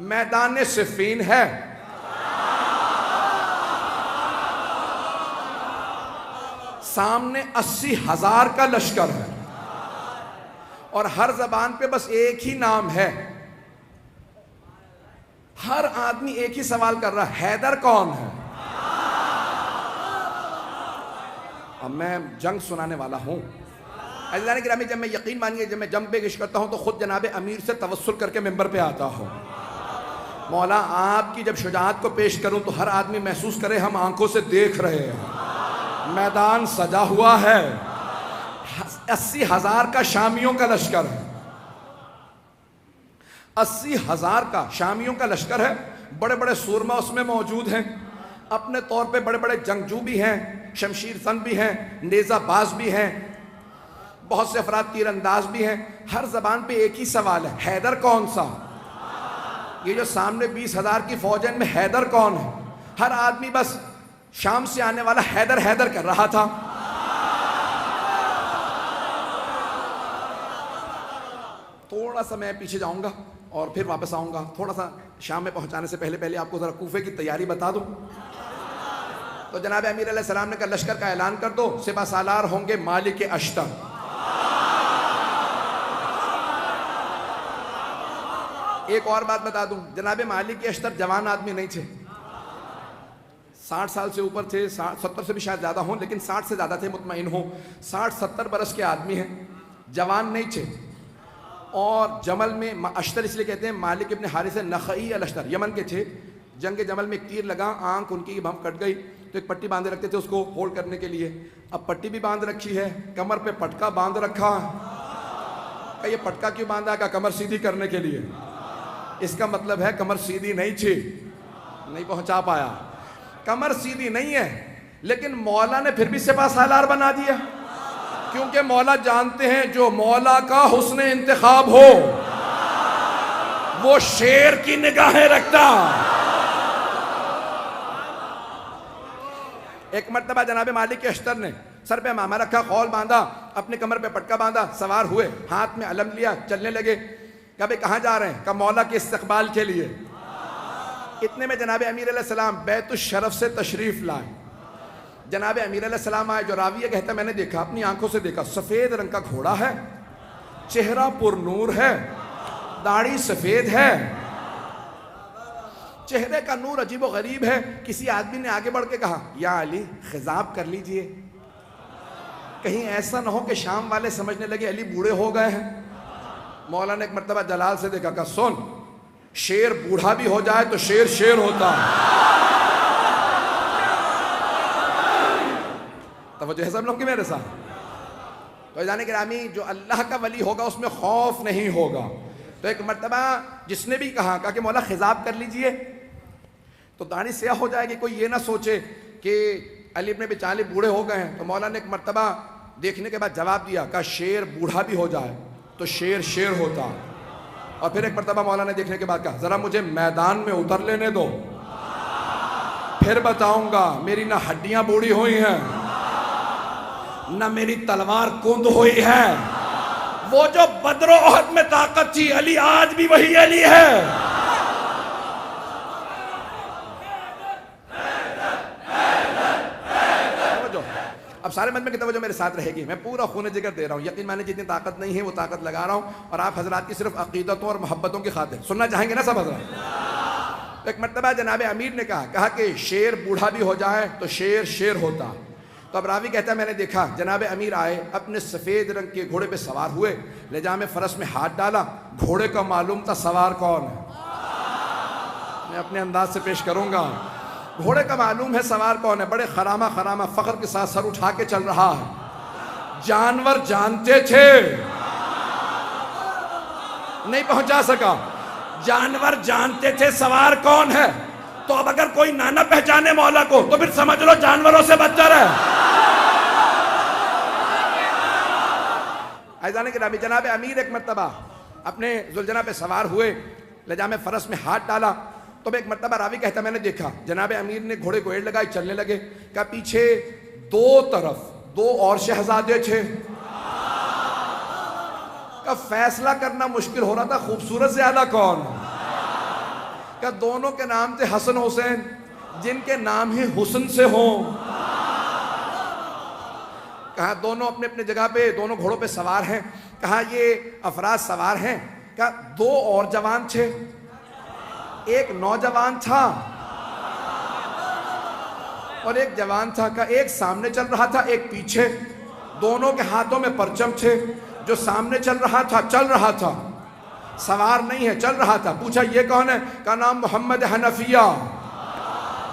میدان صفین ہے، سامنے 80,000 کا لشکر ہے، اور ہر زبان پہ بس ایک ہی نام ہے. ہر آدمی ایک ہی سوال کر رہا ہے، حیدر کون ہے؟ اب میں جنگ سنانے والا ہوں. عزیزان گرامی، جب میں یقین مانیے جب میں جنگ پیش کرتا ہوں تو خود جناب امیر سے توسل کر کے ممبر پہ آتا ہوں. مولا آپ کی جب شجاعت کو پیش کروں تو ہر آدمی محسوس کرے ہم آنکھوں سے دیکھ رہے ہیں. میدان سجا ہوا ہے، 80,000 کا شامیوں کا لشکر ہے، 80,000 کا شامیوں کا لشکر ہے. بڑے بڑے سورما اس میں موجود ہیں، اپنے طور پہ بڑے بڑے جنگجو بھی ہیں، شمشیر زن بھی ہیں، نیزہ باز بھی ہیں، بہت سے افراد تیر انداز بھی ہیں. ہر زبان پہ ایک ہی سوال ہے، حیدر کون سا؟ یہ جو سامنے 20,000 کی فوج ہے ان میں حیدر کون ہے؟ ہر آدمی بس شام سے آنے والا حیدر حیدر کر رہا تھا. تھوڑا سا میں پیچھے جاؤں گا اور پھر واپس آؤں گا. تھوڑا سا شام میں پہنچانے سے پہلے آپ کو ذرا کوفے کی تیاری بتا دوں. تو جناب امیر علیہ السلام نے کہا لشکر کا اعلان کر دو، سپہ سالار ہوں گے مالک اشتر. ایک اور بات بتا دوں، جناب مالک اشتر جوان آدمی نہیں تھے، 60 سال سے اوپر تھے، 70 سے بھی شاید زیادہ ہوں، لیکن 60 سے زیادہ تھے مطمئن ہوں. 60-70 برس کے آدمی ہیں، جوان نہیں تھے. اور جمل میں اشتر اس لیے کہتے ہیں، مالک ابن حارث نخعی الاشتر یمن کے تھے. جنگ جمل میں ایک تیر لگا، آنکھ ان کی بھم کٹ گئی، تو ایک پٹی باندھے رکھتے تھے اس کو ہولڈ کرنے کے لیے. اب پٹی بھی باندھ رکھی ہے، کمر پہ پٹکا باندھ رکھا. کہ یہ پٹکا کیوں باندھا؟ کہ کمر سیدھی کرنے کے لیے. اس کا مطلب ہے کمر سیدھی نہیں تھی. نہیں پہنچا پایا. کمر سیدھی نہیں ہے، لیکن مولا نے پھر بھی سپہ سالار بنا دیا، کیونکہ مولا جانتے ہیں جو مولا کا حسن انتخاب ہو وہ شیر کی نگاہیں رکھتا. ایک مرتبہ جناب مالک اشتر نے سر پہ امامہ رکھا، خول باندھا، اپنے کمر پہ پٹکا باندھا، سوار ہوئے، ہاتھ میں علم لیا، چلنے لگے. کہا بھئی کہاں جا رہے ہیں؟ کہا مولا کے استقبال کے لیے. اتنے میں جناب امیر علیہ السلام بیت الشرف سے تشریف لائے. جناب امیر علیہ السلام آئے. جو راوی کہتا ہے میں نے دیکھا، اپنی آنکھوں سے دیکھا، سفید رنگ کا گھوڑا ہے، چہرہ پر نور ہے، داڑھی سفید ہے، چہرے کا نور عجیب و غریب ہے. کسی آدمی نے آگے بڑھ کے کہا یا علی خضاب کر لیجئے، کہیں ایسا نہ ہو کہ شام والے سمجھنے لگے علی بوڑھے ہو گئے ہیں. مولا نے ایک مرتبہ جلال سے دیکھا، کہا سن، شیر بوڑھا بھی ہو جائے تو شیر شیر ہوتا ہے. توجہ ہے سب لوگ کی میرے ساتھ؟ تو جانے گرامی، جو اللہ کا ولی ہوگا اس میں خوف نہیں ہوگا. تو ایک مرتبہ جس نے بھی کہا کہ مولا خضاب کر لیجئے تو داڑھی سیاہ ہو جائے گی، کوئی یہ نہ سوچے کہ علی ابن ابی طالب بوڑھے ہو گئے ہیں. تو مولا نے ایک مرتبہ دیکھنے کے بعد جواب دیا کہ شیر بوڑھا بھی ہو جائے تو شیر شیر ہوتا. اور پھر ایک مرتبہ مولا نے دیکھنے کے بعد کہا ذرا مجھے میدان میں اتر لینے دو، پھر بتاؤں گا. میری نہ ہڈیاں بوڑھی ہوئی ہیں نہ میری تلوار کند ہوئی ہے. وہ جو بدر و احد میں طاقت تھی، علی آج بھی وہی علی ہے. اب سارے مجمع کی توجہ میرے ساتھ رہے گی. میں پورا خون جگر دے رہا ہوں، یقین مانے جتنی طاقت نہیں ہے وہ طاقت لگا رہا ہوں، اور آپ حضرات کی صرف عقیدتوں اور محبتوں کی خاطر سننا چاہیں گے نا سب حضرات. ایک مرتبہ جناب امیر نے کہا کہ شیر بوڑھا بھی ہو جائے تو شیر شیر ہوتا. تو اب راوی کہتا ہے میں نے دیکھا جناب امیر آئے، اپنے سفید رنگ کے گھوڑے پہ سوار ہوئے، لجام فرس میں ہاتھ ڈالا. گھوڑے کا معلوم تھا سوار کون ہے، میں اپنے انداز سے پیش کروں گا. گھوڑے کا معلوم ہے سوار کون ہے. بڑے خرامہ فخر کے ساتھ سر اٹھا کے چل رہا ہے. جانور جانتے تھے، نہیں پہنچا سکا. جانور جانتے تھے سوار کون ہے. تو اب اگر کوئی نہ پہچانے مولا کو تو پھر سمجھ لو جانوروں سے بدتر ہے. عزیزان گرامی، جناب امیر ایک مرتبہ اپنے ذوالجناح پہ سوار ہوئے، لجام فرس میں ہاتھ ڈالا. تو ایک مرتبہ راوی کہتا میں نے دیکھا جناب امیر نے گھوڑے کو ایڑ لگائی، چلنے لگے. کہ پیچھے دو طرف دو اور شہزادے تھے. کا فیصلہ کرنا مشکل ہو رہا تھا خوبصورت زیادہ کون. کہ دونوں کے نام تھے حسن حسین، جن کے نام ہی حسن سے ہوں۔ کہا دونوں اپنے اپنے جگہ پہ دونوں گھوڑوں پہ سوار ہیں۔ کہا یہ افراد سوار ہیں، کہا دو اور جوان تھے، ایک نوجوان تھا اور ایک جوان تھا۔ کہا ایک سامنے چل رہا تھا، ایک پیچھے، دونوں کے ہاتھوں میں پرچم تھے۔ جو سامنے چل رہا تھا سوار نہیں ہے، چل رہا تھا۔ پوچھا یہ کون ہے؟ کہا نام محمد حنفیہ۔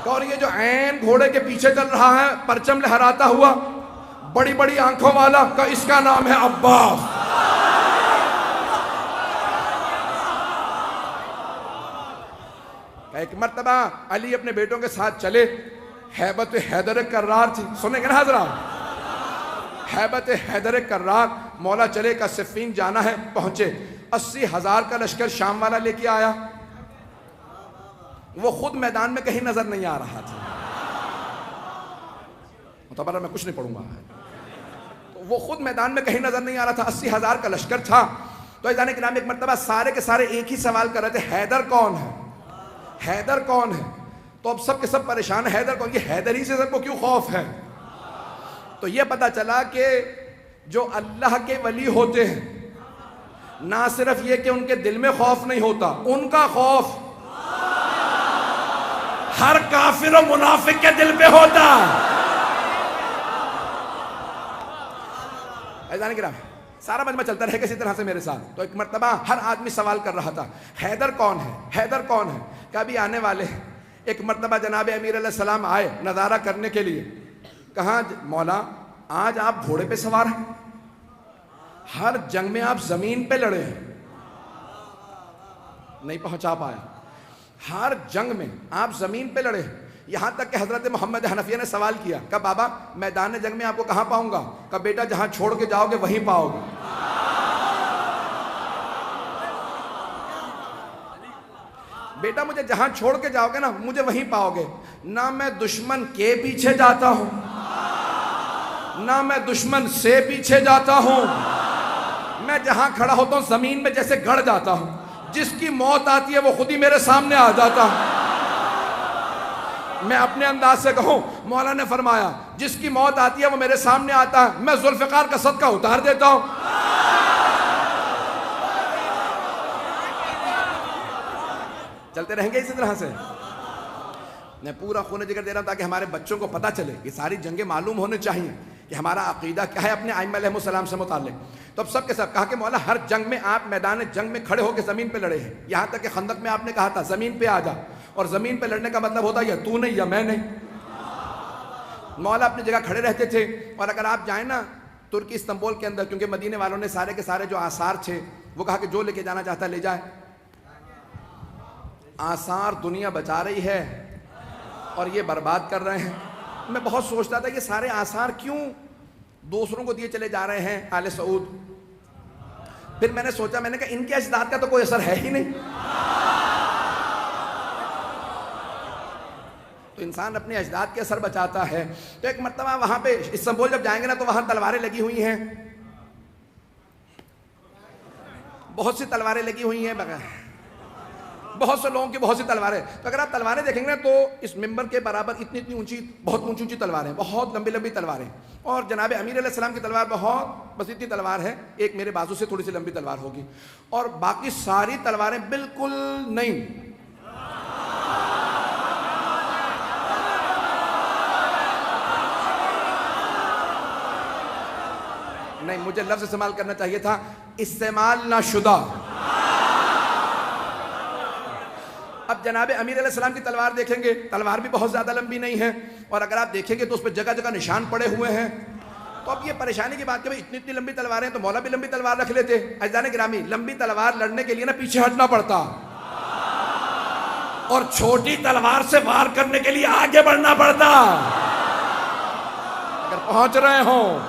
اور یہ جو عین گھوڑے کے پیچھے چل رہا ہے پرچم لہراتا ہوا، بڑی بڑی آنکھوں والا، کہا اس کا نام ہے عباس۔ ایک مرتبہ علی اپنے بیٹوں کے ساتھ چلے، ہیبت حیدر کرار تھی، سنیں گے نا حضرات؟ ہیبت حیدر کرار، مولا چلے کا صفین جانا ہے، پہنچے۔ 80,000 کا لشکر شام والا لے کے آیا، وہ خود میدان میں کہیں نظر نہیں آ رہا تھا۔ متبرہ میں کچھ نہیں پڑھوں گا، وہ خود میدان میں کہیں نظر نہیں آ رہا تھا، 80,000 کا لشکر تھا۔ تو عزیزان کرام ایک مرتبہ سارے کے سارے ایک ہی سوال کر رہے تھے، حیدر کون ہے؟ حیدر کون ہے؟ تو اب سب کے سب پریشان ہیں، حیدر کون؟ یہ حیدر ہی سے سب کو کیوں خوف ہے؟ تو یہ پتا چلا کہ جو اللہ کے ولی ہوتے ہیں، نہ صرف یہ کہ ان کے دل میں خوف نہیں ہوتا، ان کا خوف ہر کافر و منافق کے دل پہ ہوتا ہے۔ عزیزان کرام سارا مجمع چلتا رہے کسی طرح سے میرے ساتھ۔ تو ایک مرتبہ ہر آدمی سوال کر رہا تھا، حیدر کون ہے؟ حیدر کون ہے؟ کبھی آنے والے۔ ایک مرتبہ جناب امیر علیہ السلام آئے نظارہ کرنے کے لیے۔ کہاں مولا آج آپ گھوڑے پہ سوار ہیں، ہر جنگ میں آپ زمین پہ لڑے ہیں۔ نہیں پہنچا پایا، ہر جنگ میں آپ زمین پہ لڑے ہیں، یہاں تک کہ حضرت محمد حنفیہ نے سوال کیا کہ بابا میدان جنگ میں آپ کو کہاں پاؤں گا؟ کہ بیٹا جہاں چھوڑ کے جاؤ گے وہیں پاؤ گے۔ بیٹا مجھے جہاں چھوڑ کے جاؤ گے نا مجھے وہیں پاؤ گے۔ نہ میں دشمن کے پیچھے جاتا ہوں، نہ میں دشمن سے پیچھے جاتا ہوں، میں جہاں کھڑا ہوتا ہوں زمین میں جیسے گڑ جاتا ہوں، جس کی موت آتی ہے وہ خود ہی میرے سامنے آ جاتا ہے۔ میں اپنے انداز سے کہوں، مولا نے فرمایا جس کی موت آتی ہے وہ میرے سامنے آتا ہے، میں ذوالفقار کا صدقہ اتار دیتا ہوں۔ چلتے رہیں گے اسی طرح سے۔ میں پورا خون جگر دے رہا ہوں تاکہ ہمارے بچوں کو پتہ چلے، یہ ساری جنگیں معلوم ہونے چاہیے کہ ہمارا عقیدہ کیا ہے اپنے ائمہ علیہ السلام سے متعلق۔ تو اب سب کے سب کہا کہ مولا ہر جنگ میں آپ میدان جنگ میں کھڑے ہو کے زمین پہ لڑے ہیں، یہاں تک کہ خندق میں آپ نے کہا تھا زمین پہ آ جا، اور زمین پہ لڑنے کا مطلب ہوتا ہے یا تو نہیں یا میں نہیں۔ مولا اپنی جگہ کھڑے رہتے تھے، اور اگر آپ جائیں نا ترکی استنبول کے اندر، کیونکہ مدینے والوں نے سارے کے سارے جو آثار تھے وہ کہا کہ جو لے کے جانا چاہتا ہے لے جائے۔ آثار دنیا بچا رہی ہے اور یہ برباد کر رہے ہیں۔ میں بہت سوچتا تھا یہ سارے آثار کیوں دوسروں کو دیے چلے جا رہے ہیں آل سعود۔ پھر میں نے سوچا، میں نے کہا ان کے اجداد کا تو کوئی اثر ہے ہی نہیں، تو انسان اپنے اجداد کے اثر بچاتا ہے۔ تو ایک مرتبہ وہاں پہ استنبول جب جائیں گے نا تو وہاں تلواریں لگی ہوئی ہیں، بہت سی تلواریں لگی ہوئی ہیں، بہت سے لوگوں کی بہت سی تلواریں۔ تو اگر آپ تلواریں دیکھیں گے نا تو اس ممبر کے برابر اتنی اتنی اونچی، بہت اونچی اونچی تلواریں، بہت لمبی لمبی تلواریں، اور جناب امیر علیہ السلام کی تلوار بہت بس اتنی تلوار ہے، ایک میرے بازو سے تھوڑی سی لمبی تلوار ہوگی، اور باقی ساری تلواریں بالکل نہیں۔ نہیں، مجھے لفظ استعمال کرنا چاہیے تھا استعمال نہ شدہ۔ اب جناب امیر علیہ السلام کی تلوار دیکھیں گے، تلوار بھی بہت زیادہ لمبی نہیں ہے، اور اگر آپ دیکھیں گے تو اس پہ جگہ جگہ نشان پڑے ہوئے ہیں۔ تو اب یہ پریشانی کی بات کہ بھائی اتنی اتنی لمبی تلواریں، تو مولا بھی لمبی تلوار رکھ لیتے۔ عزیزان گرامی لمبی تلوار لڑنے کے لیے نا پیچھے ہٹنا پڑتا، اور چھوٹی تلوار سے وار کرنے کے لیے آگے بڑھنا پڑتا۔ اگر پہنچ رہے ہوں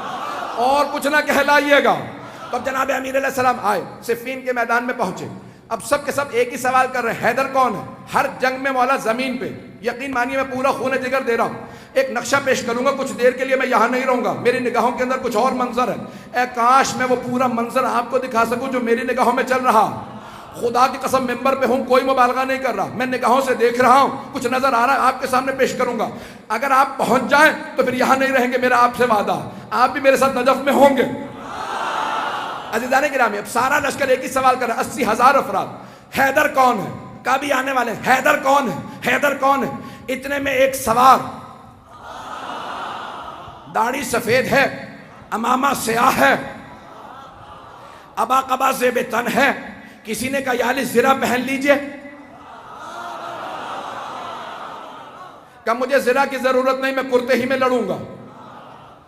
اور کچھ نہ کہلائیے گا۔ تو اب جناب امیر علیہ السلام آئے، صفین کے میدان میں پہنچے۔ اب سب کے سب ایک ہی سوال کر رہے ہیں، حیدر کون ہے؟ ہر جنگ میں مولا زمین پہ، یقین مانیے میں پورا خون جگر دے رہا ہوں۔ ایک نقشہ پیش کروں گا، کچھ دیر کے لیے میں یہاں نہیں رہوں گا، میری نگاہوں کے اندر کچھ اور منظر ہے۔ اے کاش میں وہ پورا منظر آپ کو دکھا سکوں جو میری نگاہوں میں چل رہا۔ خدا کی قسم ممبر پہ ہوں، کوئی مبالغہ نہیں کر رہا، میں نگاہوں سے دیکھ رہا ہوں، کچھ نظر آ رہا ہے، آپ کے سامنے پیش کروں گا۔ اگر آپ پہنچ جائیں تو پھر یہاں نہیں رہیں گے، میرا آپ سے وعدہ، آپ بھی میرے ساتھ نجف میں ہوں گے۔ عزیزان گرامی، اب سارا لشکر ایک ہی سوال کر رہا ہے، 80,000 افراد، حیدر کون ہے؟ کبھی آنے والے ہیں، حیدر کون ہے؟ حیدر کون ہے؟ اتنے میں ایک سوار، داڑھی سفید ہے، امامہ سیاہ ہے، ابا قبا زیب تن ہے، کسی نے کہا یا علی زرہ پہن لیجئے، کہ مجھے زرہ کی ضرورت نہیں، میں کرتے ہی میں لڑوں گا۔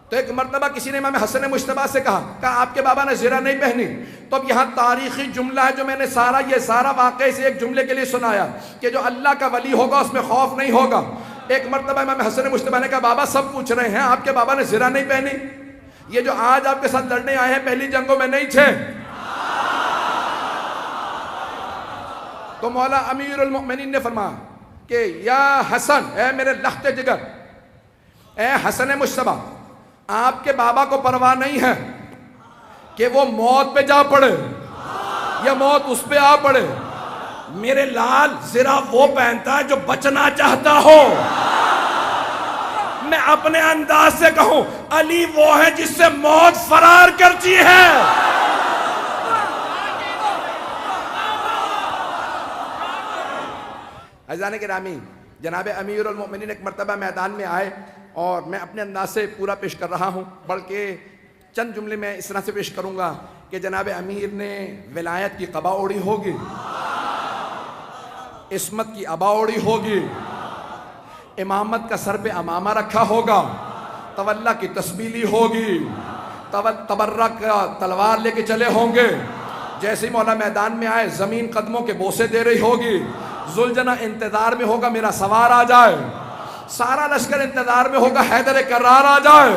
تو ایک مرتبہ کسی نے امام حسن مجتبیٰ سے کہا آپ کے بابا نے زرہ نہیں پہنی۔ تو اب یہاں تاریخی جملہ ہے جو میں نے یہ سارا واقعہ سے ایک جملے کے لیے سنایا کہ جو اللہ کا ولی ہوگا اس میں خوف نہیں ہوگا۔ ایک مرتبہ امام حسن مجتبیٰ نے کہا بابا سب پوچھ رہے ہیں آپ کے بابا نے زرہ نہیں پہنی، یہ جو آج آپ کے ساتھ لڑنے آئے ہیں پہلی جنگوں میں نہیں تھے۔ تو مولا امیر المؤمنین نے فرمایا کہ یا حسن، اے میرے لخت جگر، اے حسن مجتبیٰ، آپ کے بابا کو پرواہ نہیں ہے کہ وہ موت پہ جا پڑے یا موت اس پہ آ پڑے، میرے لال زرہ وہ پہنتا ہے جو بچنا چاہتا ہو۔ میں اپنے انداز سے کہوں علی وہ ہے جس سے موت فرار کرتی ہے۔ عزیزان گرامی، جناب امیر المؤمنین ایک مرتبہ میدان میں آئے اور میں اپنے انداز سے پورا پیش کر رہا ہوں، بلکہ چند جملے میں اس طرح سے پیش کروں گا کہ جناب امیر نے ولایت کی قبا اوڑی ہوگی، عصمت کی ابا اوڑی ہوگی، امامت کا سر پہ امامہ رکھا ہوگا، تولا کی تسبیح لی ہوگی، تبرک کا تلوار لے کے چلے ہوں گے، جیسے ہی مولا میدان میں آئے زمین قدموں کے بوسے دے رہی ہوگی، ذوالجناح انتظار میں ہوگا میرا سوار آ جائے، سارا لشکر انتظار میں ہوگا حیدر کرار آ جائے۔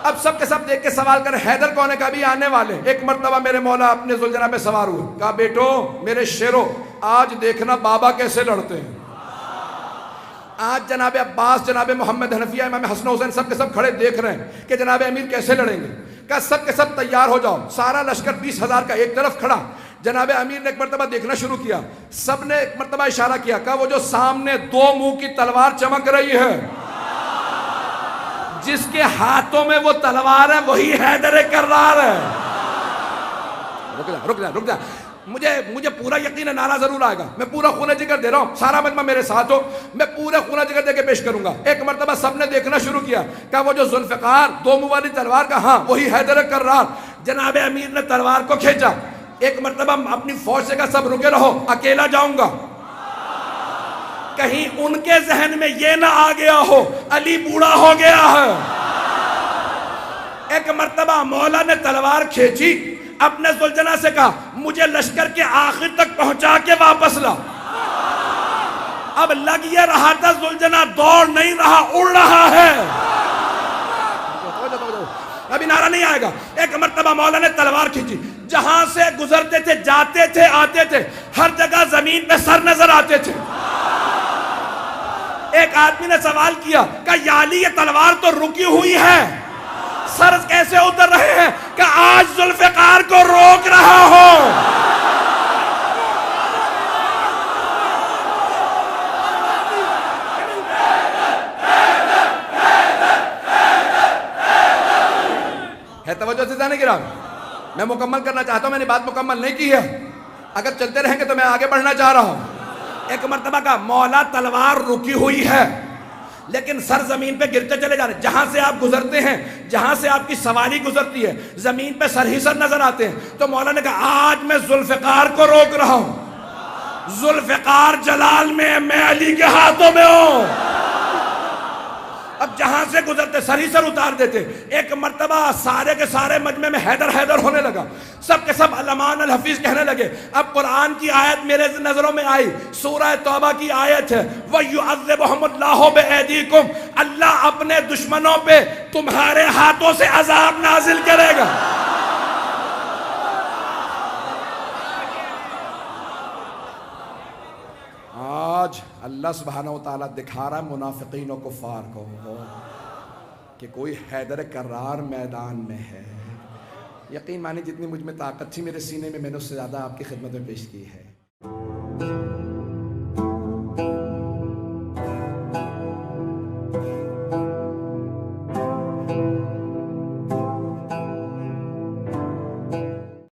اب سب کے سب دیکھ کے سوال کر حیدر کون ہے؟ کبھی آنے والے۔ ایک مرتبہ میرے مولا اپنے ذوالجناح پہ سوار ہوئے، کہا بیٹو میرے شیرو آج دیکھنا بابا کیسے لڑتے ہیں۔ آج جناب عباس، جناب محمد حنفیہ، امام حسن حسین سب کے سب کھڑے دیکھ رہے ہیں کہ جناب امیر کیسے لڑیں گے۔ کہا سب کے سب تیار ہو جاؤ، سارا لشکر 20,000 کا ایک طرف کھڑا۔ جناب امیر نے ایک مرتبہ دیکھنا شروع کیا، سب نے ایک مرتبہ اشارہ کیا، کہا وہ جو سامنے دو منہ کی تلوار چمک رہی ہے، جس کے ہاتھوں میں وہ تلوار ہے وہی حیدر کرار ہے۔ رک جا، مجھے پورا یقین ہے نعرہ ضرور آئے گا، میں پورا خونہ جگر دے رہا ہوں، سارا مجمع میرے ساتھ ہو، میں پورا خونہ جگر دے کے پیش کروں گا۔ ایک مرتبہ سب نے دیکھنا شروع کیا، کہا وہ جو ذوالفقار دو منہ والی تلوار کا، ہاں وہی حیدر کرار۔ جناب امیر نے تلوار کو کھینچا، ایک مرتبہ اپنی فوج سے کہا سب رکے رہو، اکیلا جاؤں گا، کہیں ان کے ذہن میں یہ نہ آ گیا ہو علی بوڑھا ہو گیا ہے۔ ایک مرتبہ مولا نے تلوار کھینچی، اپنے ذوالجناح سے کہا مجھے لشکر کے آخر تک پہنچا کے واپس لا۔ اب لگ یہ رہا تھا ذوالجناح دوڑ نہیں رہا، اڑ رہا ہے۔ ابھی نعرہ نہیں آئے گا۔ ایک مرتبہ مولا نے تلوار کھینچی، جہاں سے گزرتے تھے، جاتے تھے، آتے تھے، ہر جگہ زمین پہ سر نظر آتے تھے۔ ایک آدمی نے سوال کیا کہ یا علی یہ تلوار تو رکی ہوئی ہے، سر کیسے اتر رہے ہیں؟ کہ آج ذوالفقار کو روک رہا ہو۔ ہے توجہ سے جانے گرام، میں مکمل کرنا چاہتا ہوں، میں نے بات مکمل نہیں کی ہے، اگر چلتے رہیں گے تو میں آگے بڑھنا چاہ رہا ہوں۔ ایک مرتبہ کا مولا تلوار رکی ہوئی ہے لیکن سر زمین پہ گرتے چلے جا رہے ہیں، جہاں سے آپ گزرتے ہیں، جہاں سے آپ کی سواری گزرتی ہے، زمین پہ سر ہی سر نظر آتے ہیں۔ تو مولا نے کہا آج میں ذوالفقار کو روک رہا ہوں، ذوالفقار جلال میں علی کے ہاتھوں میں ہوں۔ اب جہاں سے گزرتے سر ہی سر اتار دیتے۔ ایک مرتبہ سارے کے سارے مجمع میں حیدر حیدر ہونے لگا، سب کے سب علمان الحفیظ کہنے لگے۔ اب قرآن کی آیت میرے نظروں میں آئی، سورہ توبہ کی آیت ہے، وَيُعَذِّبُهُمُ اللَّهُ بِأَيْدِيكُمْ، اللہ اپنے دشمنوں پہ تمہارے ہاتھوں سے عذاب نازل کرے گا۔ آج اللہ سبحانہ وتعالیٰ دکھا رہا ہے منافقین و کفار کو کہ کوئی حیدر کرار میدان میں ہے، یقین مانی جتنی مجھ میں طاقت تھی میرے سینے میں، میں نے اس سے زیادہ آپ کی خدمت میں پیش کی ہے۔